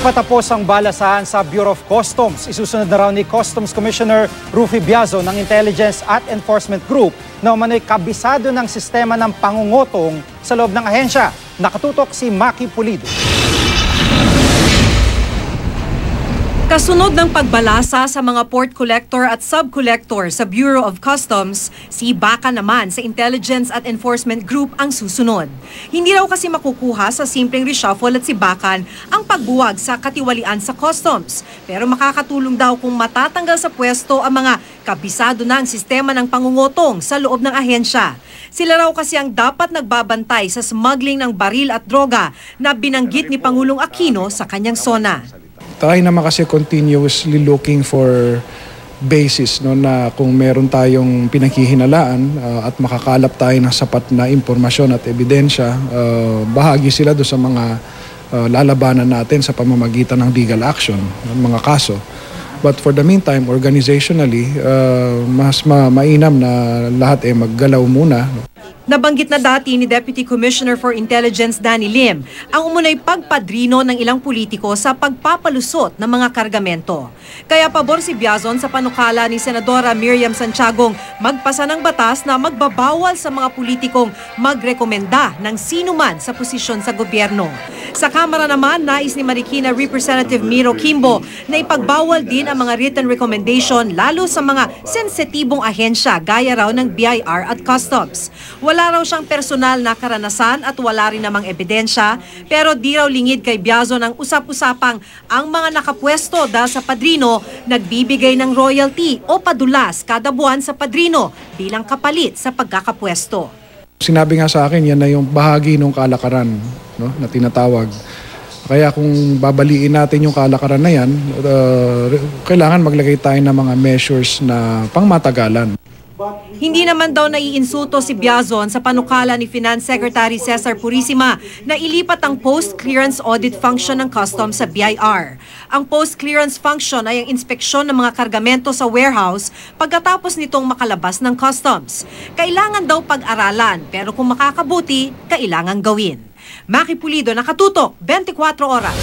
Hindi pa tapos ang balasahan sa Bureau of Customs. Isusunod na raw ni Customs Commissioner Rufy Biazo ng Intelligence at Enforcement Group na umano'y kabisado ng sistema ng pangungutong sa loob ng ahensya. Nakatutok si Maki Pulido. Kasunod ng pagbalasa sa mga port collector at sub-collector sa Bureau of Customs, si Baka naman sa Intelligence at Enforcement Group ang susunod. Hindi raw kasi makukuha sa simpleng reshuffle at sibakan ang pagbuwag sa katiwalian sa customs. Pero makakatulong daw kung matatanggal sa pwesto ang mga kabisado na ang sistema ng pangungutong sa loob ng ahensya. Sila raw kasi ang dapat nagbabantay sa smuggling ng baril at droga na binanggit ni Pangulong Aquino sa kanyang SONA. Tayo naman kasi continuously looking for basis no, na kung meron tayong pinaghihinalaan at makakalap tayo ng sapat na impormasyon at ebidensya, bahagi sila do sa mga lalabanan natin sa pamamagitan ng legal action, ng mga kaso. But for the meantime, organizationally, mas mainam na lahat maggalaw muna. Nabanggit na dati ni Deputy Commissioner for Intelligence Danny Lim ang umunay pagpadrino ng ilang politiko sa pagpapalusot ng mga kargamento. Kaya pabor si Biazon sa panukala ni Senadora Miriam Santiagong magpasa ng batas na magbabawal sa mga politikong magrekomenda ng sino man sa posisyon sa gobyerno. Sa Kamara naman, nais ni Marikina Representative Miro Kimbo na ipagbawal din ang mga written recommendation lalo sa mga sensitibong ahensya gaya raw ng BIR at Customs. Wala raw siyang personal na karanasan at wala rin namang ebidensya, pero di raw lingid kay Biazon ang usap-usapang ang mga nakapwesto dahil sa padrino nagbibigay ng royalty o padulas kada buwan sa padrino bilang kapalit sa pagkakapwesto. Sinabi nga sa akin, yan na yung bahagi ng kalakaran, no, na tinatawag. Kaya kung babaliin natin yung kalakaran na yan, kailangan maglagay tayo ng mga measures na pangmatagalan. Hindi naman daw naiinsulto si Biazon sa panukala ni Finance Secretary Cesar Purisima na ilipat ang post-clearance audit function ng Customs sa BIR. Ang post-clearance function ay ang inspeksyon ng mga kargamento sa warehouse pagkatapos nitong makalabas ng Customs. Kailangan daw pag-aralan, pero kung makakabuti, kailangan gawin. Maki Pulido, nakatutok, 24 oras.